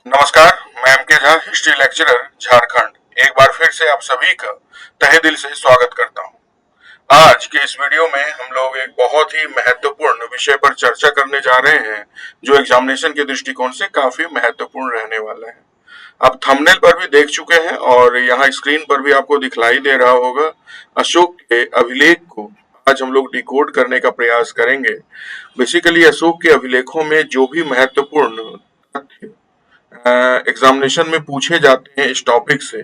नमस्कार। मैं एम के झा, हिस्ट्री लेक्चरर, झारखंड। एक बार फिर से आप सभी का तहे दिल से स्वागत करता हूं। आज के इस वीडियो में हम लोग एक बहुत ही महत्वपूर्ण विषय पर चर्चा करने जा रहे हैं, जो एग्जामिनेशन के दृष्टिकोण से काफी महत्वपूर्ण रहने वाला है। आप थंबनेल पर भी देख चुके हैं और यहाँ स्क्रीन पर भी आपको दिखलाई दे रहा होगा। अशोक के अभिलेख को आज हम लोग डिकोड करने का प्रयास करेंगे। बेसिकली अशोक के अभिलेखों में जो भी महत्वपूर्ण तथ्य एग्जामिनेशन में पूछे जाते हैं इस टॉपिक से,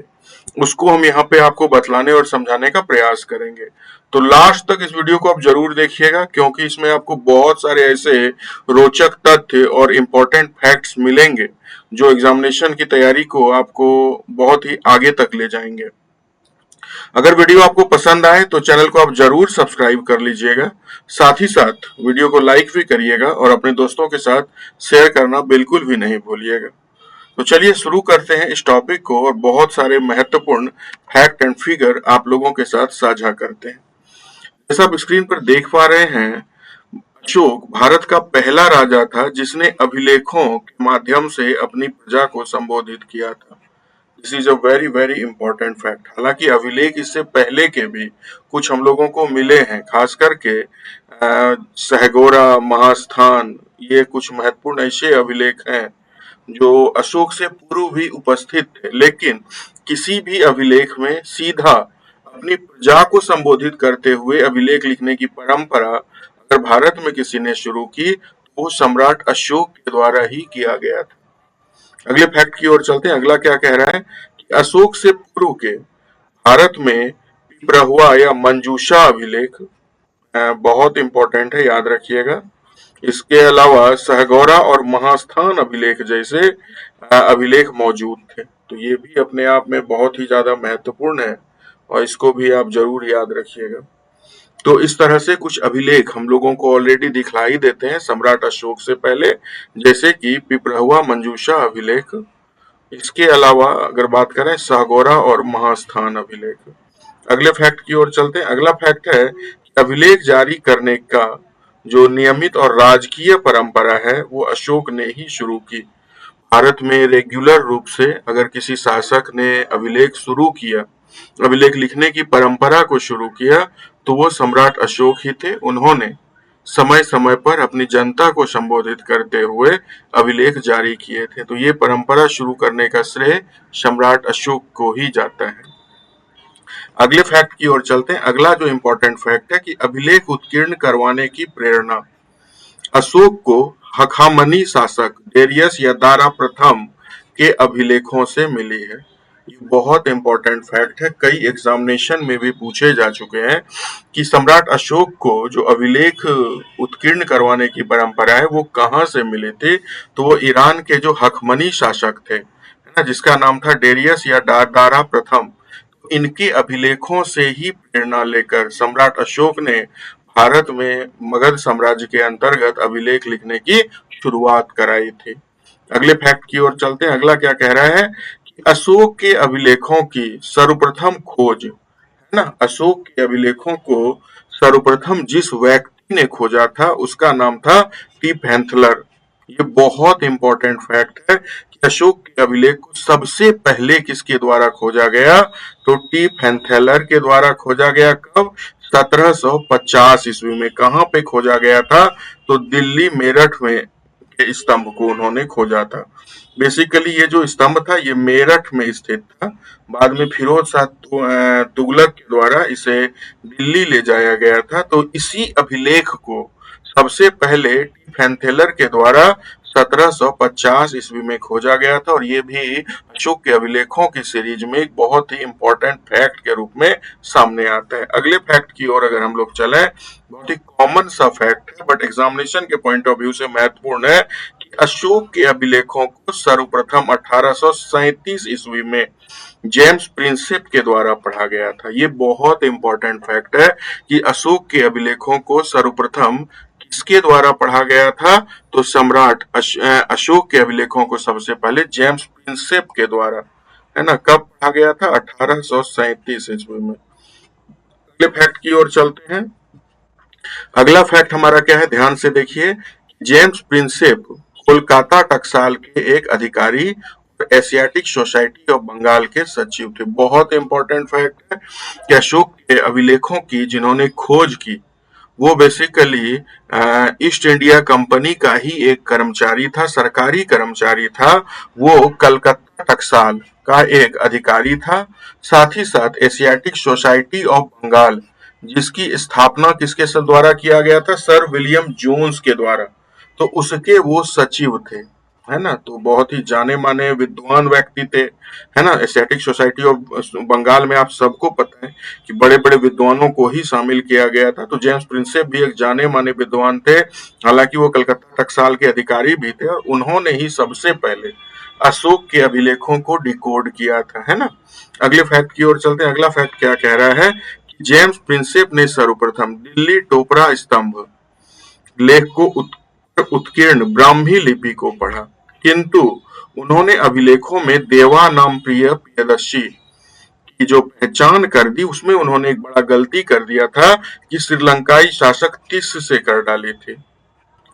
उसको हम यहाँ पे आपको बतलाने और समझाने का प्रयास करेंगे। तो लास्ट तक इस वीडियो को आप जरूर देखिएगा, क्योंकि इसमें आपको बहुत सारे ऐसे रोचक तथ्य और इम्पोर्टेंट फैक्ट्स मिलेंगे जो एग्जामिनेशन की तैयारी को आपको बहुत ही आगे तक ले जाएंगे। अगर वीडियो आपको पसंद आए तो चैनल को आप जरूर सब्सक्राइब कर लीजिएगा। साथ ही साथ वीडियो को लाइक भी करिएगा और अपने दोस्तों के साथ शेयर करना बिल्कुल भी नहीं भूलिएगा। तो चलिए शुरू करते हैं इस टॉपिक को और बहुत सारे महत्वपूर्ण फैक्ट एंड फिगर आप लोगों के साथ साझा करते हैं। जैसा आप स्क्रीन पर देख पा रहे हैं, अशोक भारत का पहला राजा था जिसने अभिलेखों के माध्यम से अपनी प्रजा को संबोधित किया था। This is a very very important fact. हालांकि अभिलेख इससे पहले के भी कुछ हम लोगों को मिले हैं, खास करके सहगोरा, महास्थान, ये कुछ महत्वपूर्ण ऐसे अभिलेख हैं जो अशोक से पूर्व भी उपस्थित थे, लेकिन किसी भी अभिलेख में सीधा अपनी प्रजा को संबोधित करते हुए अभिलेख लिखने की परंपरा अगर भारत में किसी ने शुरू की तो वो सम्राट अशोक के द्वारा ही किया गया था। अगले फैक्ट की ओर चलते हैं। अगला क्या कह रहा है कि अशोक से पूर्व के भारत में पिपरहुआ या मंजूषा अभिलेख बहुत इंपॉर्टेंट है, याद रखिएगा। इसके अलावा सहगौरा और महास्थान अभिलेख जैसे अभिलेख मौजूद थे। तो ये भी अपने आप में बहुत ही ज्यादा महत्वपूर्ण है और इसको भी आप जरूर याद रखिएगा। तो इस तरह से कुछ अभिलेख हम लोगों को ऑलरेडी दिखलाई देते हैं सम्राट अशोक से पहले, जैसे कि पिपरहुआ मंजूषा अभिलेख। इसके अलावा अगर बात करें सहगौरा और महास्थान अभिलेख। अगले फैक्ट की ओर चलते हैं। अगला फैक्ट है कि अभिलेख जारी करने का जो नियमित और राजकीय परंपरा है वो अशोक ने ही शुरू की। भारत में रेगुलर रूप से अगर किसी शासक ने अभिलेख शुरू किया, अभिलेख लिखने की परंपरा को शुरू किया, तो वो सम्राट अशोक ही थे। उन्होंने समय समय पर अपनी जनता को संबोधित करते हुए अभिलेख जारी किए थे। तो ये परंपरा शुरू करने का श्रेय सम्राट अशोक को ही जाता है। अगले फैक्ट की ओर चलते हैं। अगला जो इंपॉर्टेंट फैक्ट है कि अभिलेख उत्कीर्ण करवाने की प्रेरणा अशोक को हखामनी शासक डेरियस या दारा प्रथम के अभिलेखों से मिली है। ये बहुत इंपॉर्टेंट फैक्ट है, कई एग्जामिनेशन में भी पूछे जा चुके हैं कि सम्राट अशोक को जो अभिलेख उत्कीर्ण करवाने की परंपरा है वो कहाँ से मिले थे। तो वो ईरान के जो हखमनी शासक थे, है ना, जिसका नाम था डेरियस या दारा प्रथम, इनके अभिलेखों से ही प्रेरणा लेकर सम्राट अशोक ने भारत में मगध साम्राज्य के अंतर्गत अभिलेख लिखने की शुरुआत कराई थी। अगले फैक्ट की ओर चलते हैं। अगला क्या कह रहा है कि अशोक के अभिलेखों की सर्वप्रथम खोज, है ना, अशोक के अभिलेखों को सर्वप्रथम जिस व्यक्ति ने खोजा था उसका नाम था टी पैंथलर। ये बहुत इंपॉर्टेंट फैक्ट है कि अशोक के अभिलेख को सबसे पहले किसके द्वारा खोजा गया, तो टी पैंथलर के द्वारा खोजा गया। कब? 1750 ईस्वी में। कहाँ पे खोजा गया था? तो दिल्ली मेरठ में के स्तंभ को उन्होंने खोजा था। बेसिकली ये जो स्तंभ था ये मेरठ में स्थित था। बाद में फिरोज शाह तुगलक के द्वारा इसे दिल्ली ले जाया गया था। तो इसी अभिलेख को सबसे पहले फैंथेलर के द्वारा 1750 ईस्वी में खोजा गया था और ये भी अशोक के अभिलेखों की सीरीज में एक बहुत ही इंपॉर्टेंट फैक्ट के रूप में सामने आता है। अगले फैक्ट की ओर अगर हम लोग चले, बहुत ही कॉमन सा फैक्ट है बट एग्जामिनेशन के पॉइंट ऑफ व्यू से महत्वपूर्ण है कि अशोक के अभिलेखों को सर्वप्रथम 1837 ईस्वी में जेम्स प्रिंसेप के द्वारा पढ़ा गया था। ये बहुत इंपॉर्टेंट फैक्ट है कि अशोक के अभिलेखों को सर्वप्रथम किसके द्वारा पढ़ा गया था, तो सम्राट अशोक के अभिलेखों को सबसे पहले जेम्स प्रिंसेप के द्वारा, है ना, कब पढ़ा गया था? 1837 ईस्वी में। अगले फैक्ट की ओर चलते हैं। अगला फैक्ट हमारा क्या है, ध्यान से देखिए। जेम्स प्रिंसेप कोलकाता टकसाल के एक अधिकारी और एशियाटिक सोसाइटी ऑफ बंगाल के सचिव थे। बहुत इंपॉर्टेंट फैक्ट है कि अशोक के अभिलेखों की जिन्होंने खोज की वो बेसिकली ईस्ट इंडिया कंपनी का ही एक कर्मचारी था, सरकारी कर्मचारी था। वो कलकत्ता टकसाल का एक अधिकारी था। साथ ही साथ एशियाटिक सोसाइटी ऑफ बंगाल, जिसकी स्थापना किसके द्वारा किया गया था? सर विलियम जोन्स के द्वारा। तो उसके वो सचिव थे, है ना। तो बहुत ही जाने माने विद्वान व्यक्ति थे, है ना। एशियाटिक सोसाइटी ऑफ बंगाल में आप सबको पता है कि बड़े बड़े विद्वानों को ही शामिल किया गया था। तो जेम्स प्रिंसेप भी एक जाने माने विद्वान थे, हालांकि वो कलकत्ता टकसाल के अधिकारी भी थे, और उन्होंने ही सबसे पहले अशोक के अभिलेखों को डिकोड किया था, है ना। अगले फैक्ट की ओर चलते हैं। अगला फैक्ट क्या कह रहा है कि जेम्स प्रिंसेप ने सर्वप्रथम दिल्ली टोपरा स्तंभ लेख को उत्कीर्ण ब्राह्मी लिपि को पढ़ा, किंतु उन्होंने अभिलेखों में देवा नाम प्रिय प्रियदर्शी की जो पहचान कर दी, उसमें उन्होंने एक बड़ा गलती कर दिया था कि श्रीलंकाई शासक तिस से कर डाली थी।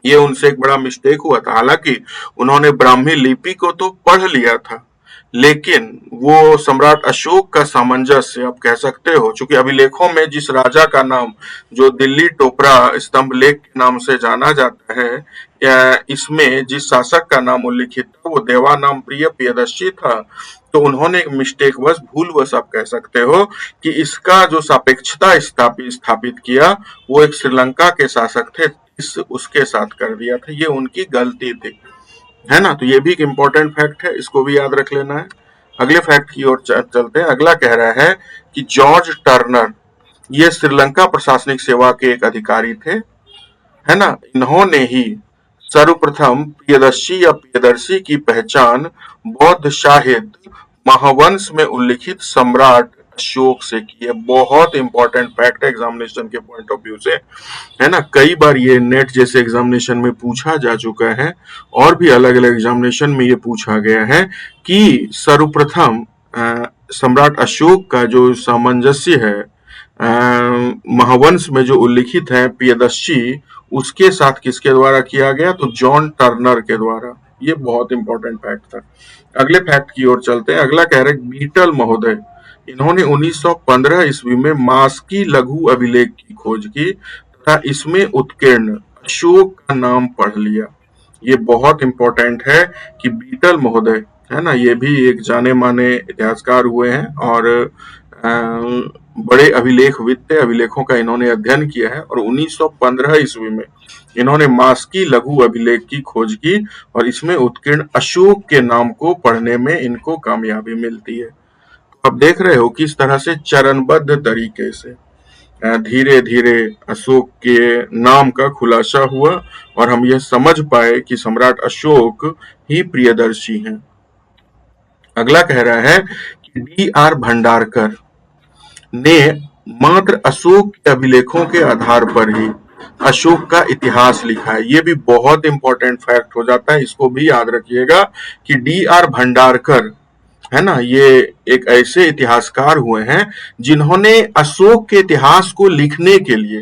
ये उनसे एक बड़ा मिस्टेक हुआ था। हालांकि उन्होंने ब्राह्मी लिपि को तो पढ़ लिया था, लेकिन वो सम्राट अशोक का सामंजस्य आप कह सकते हो, चूंकि अभिलेखों में जिस राजा का नाम जो दिल्ली टोपरा स्तंभ लेख के नाम से जाना जाता है, इसमें जिस शासक का नाम उल्लिखित था वो देवा नाम प्रिय प्रियदर्शी था। तो उन्होंने मिस्टेक वश भूलवश आप कह सकते हो कि इसका जो सापेक्षता स्थापित किया वो एक श्रीलंका के शासक थे, इस उसके साथ कर दिया था। ये उनकी गलती थी, है ना। तो ये भी एक इम्पोर्टेंट फैक्ट है, इसको भी याद रख लेना है। अगले फैक्ट की ओर चलते हैं। अगला कह रहा है कि जॉर्ज टर्नर ये श्रीलंका प्रशासनिक सेवा के एक अधिकारी थे, है ना। इन्होंने ही सर्वप्रथम प्रियदर्शी या प्रियदर्शी की पहचान बौद्ध साहित्य महावंश में उल्लिखित सम्राट अशोक से की है। बहुत इंपॉर्टेंट फैक्ट है एग्जामिनेशन के पॉइंट ऑफ व्यू से, है ना। कई बार ये नेट जैसे एग्जामिनेशन में पूछा जा चुका है, और भी अलग अलग एग्जामिनेशन में ये पूछा गया है कि सर्वप्रथम सम्राट अशोक का जो सामंजस्य है महावंश में जो उल्लिखित है प्रियदर्शी, उसके साथ किसके द्वारा किया गया? तो जॉन टर्नर के द्वारा। ये बहुत इंपॉर्टेंट फैक्ट था। अगले फैक्ट की ओर चलते हैं। अगला कह रहे हैं बीटल महोदय, इन्होंने 1915 ईस्वी में मास्की लघु अभिलेख की खोज की तथा इसमें उत्कीर्ण अशोक का नाम पढ़ लिया। ये बहुत इंपॉर्टेंट है कि बीटल महोदय, है ना, ये भी एक जाने माने इतिहासकार हुए हैं और बड़े अभिलेखविद थे। अभिलेखों का इन्होंने अध्ययन किया है और 1915 ईस्वी में इन्होंने मास्की लघु अभिलेख की खोज की और इसमें उत्कीर्ण अशोक के नाम को पढ़ने में इनको कामयाबी मिलती है। अब देख रहे हो किस तरह से चरणबद्ध तरीके से धीरे धीरे अशोक के नाम का खुलासा हुआ और हम यह समझ पाए कि सम्राट अशोक ही प्रियदर्शी हैं। अगला कह रहा है कि D.R. भंडारकर ने मात्र अशोक के अभिलेखों के आधार पर ही अशोक का इतिहास लिखा है। ये भी बहुत इंपॉर्टेंट फैक्ट हो जाता है, इसको भी याद रखिएगा कि D.R. भंडारकर, है ना, ये एक ऐसे इतिहासकार हुए हैं जिन्होंने अशोक के इतिहास को लिखने के लिए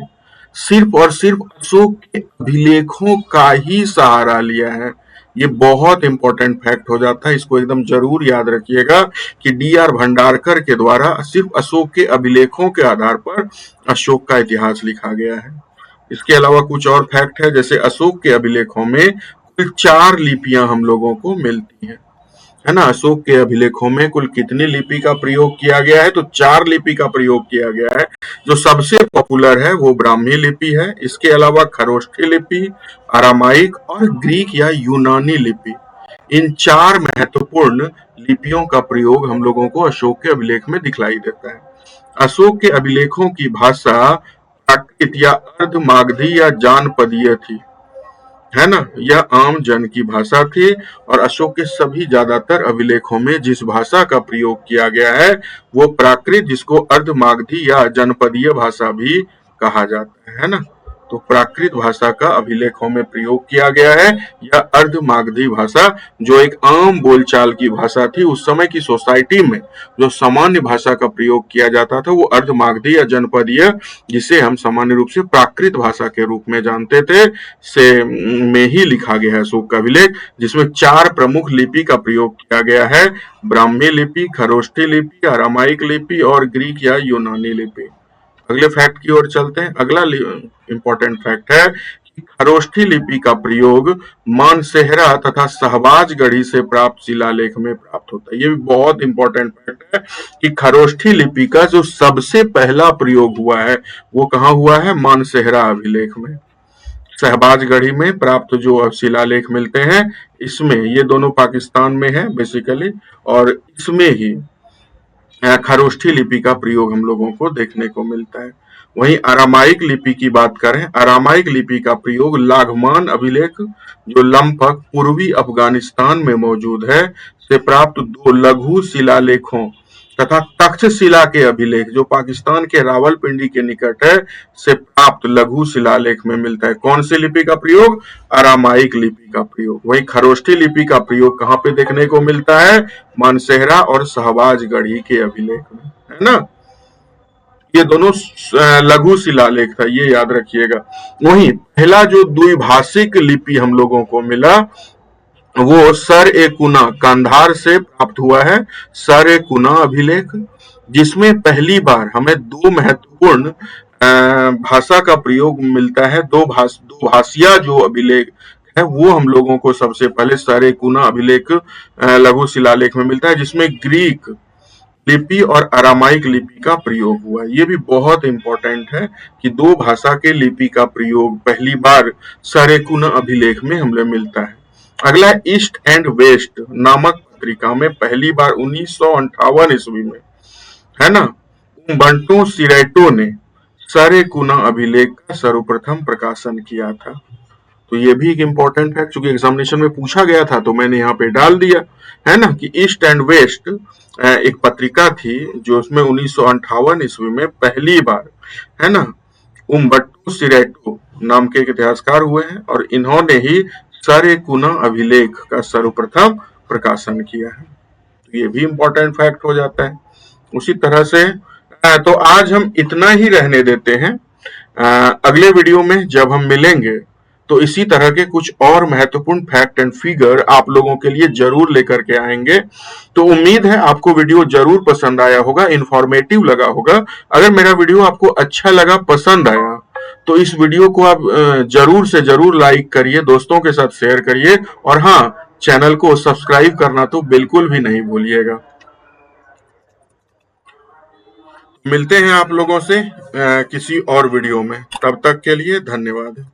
सिर्फ और सिर्फ अशोक के अभिलेखों का ही सहारा लिया है। ये बहुत इंपॉर्टेंट फैक्ट हो जाता है, इसको एकदम जरूर याद रखिएगा कि D.R. भंडारकर के द्वारा सिर्फ अशोक के अभिलेखों के आधार पर अशोक का इतिहास लिखा गया है। इसके अलावा कुछ और फैक्ट है, जैसे अशोक के अभिलेखों में कुल 4 लिपियां हम लोगों को मिलती हैं, है ना। अशोक के अभिलेखों में कुल कितनी लिपि का प्रयोग किया गया है? तो 4 लिपि का प्रयोग किया गया है। जो सबसे पॉपुलर है वो ब्राह्मी लिपि है। इसके अलावा खरोष्ठी लिपि, अरामाइक और ग्रीक या यूनानी लिपि, इन 4 महत्वपूर्ण लिपियों का प्रयोग हम लोगों को अशोक के अभिलेख में दिखलाई देता है। अशोक के अभिलेखों की भाषा प्राकृत या अर्धमागधी या जानपदीय थी, है ना। यह आम जन की भाषा थी और अशोक के सभी ज्यादातर अभिलेखों में जिस भाषा का प्रयोग किया गया है वो प्राकृत, जिसको अर्धमागधी या जनपदीय भाषा भी कहा जाता है ना। तो प्राकृत भाषा का अभिलेखों में प्रयोग किया गया है या अर्धमागधी भाषा, जो एक आम बोलचाल की भाषा थी उस समय की सोसाइटी में, जो सामान्य भाषा का प्रयोग किया जाता था वो अर्धमागधी या जनपदीय, जिसे हम सामान्य रूप से प्राकृत भाषा के रूप में जानते थे, से में ही लिखा गया है अशोक का अभिलेख, जिसमें 4 प्रमुख लिपि का प्रयोग किया गया है: ब्राह्मी लिपि, खरोष्ठी लिपि, अरामाइक लिपि और ग्रीक या यूनानी लिपि। अगले फैक्ट की ओर चलते हैं। अगला इंपॉर्टेंट फैक्ट है कि खरोष्ठी लिपि का प्रयोग मानसेहरा तथा शहबाजगढ़ी से प्राप्त शिलालेख में प्राप्त होता है। ये भी बहुत इंपॉर्टेंट फैक्ट है कि खरोष्ठी लिपि का जो सबसे पहला प्रयोग हुआ है वो कहाँ हुआ है? मानसेहरा अभिलेख में। शहबाजगढ़ी में प्राप्त जो शिलालेख मिलते हैं इसमें, ये दोनों पाकिस्तान में है बेसिकली, और इसमें ही खरोष्ठी लिपि का प्रयोग हम लोगों को देखने को मिलता है। वहीं अरामाइक लिपि की बात करें, अरामाइक लिपि का प्रयोग लाघमान अभिलेख, जो लगभग पूर्वी अफगानिस्तान में मौजूद है, से प्राप्त 2 लघु शिलालेखों तथा तक्षशिला के अभिलेख, जो पाकिस्तान के रावलपिंडी के निकट है, से प्राप्त लघु शिलालेख में मिलता है। कौन सी लिपि का प्रयोग? अरामाइक लिपि का प्रयोग। वहीं खरोष्ठी लिपि का प्रयोग कहाँ पे देखने को मिलता है? मानसेहरा और शहबाजगढ़ी के अभिलेख में, है ना। ये दोनों लघु शिलालेख था, ये याद रखिएगा। वहीं पहला जो द्विभाषिक लिपि हम लोगों को मिला वो सर-ए-कुना कांधार से प्राप्त हुआ है। सर-ए-कुना अभिलेख, जिसमें पहली बार हमें 2 महत्वपूर्ण भाषा का प्रयोग मिलता है। दो भाषिया जो अभिलेख है वो हम लोगों को सबसे पहले सर-ए-कुना अभिलेख लघु शिलालेख में मिलता है, जिसमें ग्रीक लिपि और अरामाइक लिपि का प्रयोग हुआ है। ये भी बहुत इंपॉर्टेंट है कि 2 भाषा के लिपि का प्रयोग पहली बार सर-ए-कुना अभिलेख में हमें मिलता है। अगला ईस्ट एंड वेस्ट नामक पत्रिका में पहली बार 1958 ईस्वी में, है ना, उम्बर्टो सिरेटो ने सर-ए-कुना अभिलेख का सर्वप्रथम प्रकाशन किया था। तो ये भी एक इंपॉर्टेंट है, क्योंकि एग्जामिनेशन में पूछा गया था तो मैंने यहाँ पे डाल दिया, है ना, कि ईस्ट एंड वेस्ट एक पत्रिका थी जो उसमें 1958 ईस्वी में पहली बार, है ना, उम्बर्टो सिरेटो नाम के एक इतिहासकार हुए हैं और इन्होंने ही सर-ए-कुना अभिलेख का सर्वप्रथम प्रकाशन किया है। तो ये भी इंपॉर्टेंट फैक्ट हो जाता है। उसी तरह से तो आज हम इतना ही रहने देते हैं। अगले वीडियो में जब हम मिलेंगे तो इसी तरह के कुछ और महत्वपूर्ण फैक्ट एंड फिगर आप लोगों के लिए जरूर लेकर के आएंगे। तो उम्मीद है आपको वीडियो जरूर पसंद आया होगा, इंफॉर्मेटिव लगा होगा। अगर मेरा वीडियो आपको अच्छा लगा, पसंद आया, तो इस वीडियो को आप जरूर से जरूर लाइक करिए, दोस्तों के साथ शेयर करिए, और हाँ, चैनल को सब्सक्राइब करना तो बिल्कुल भी नहीं भूलिएगा। मिलते हैं आप लोगों से किसी और वीडियो में, तब तक के लिए धन्यवाद।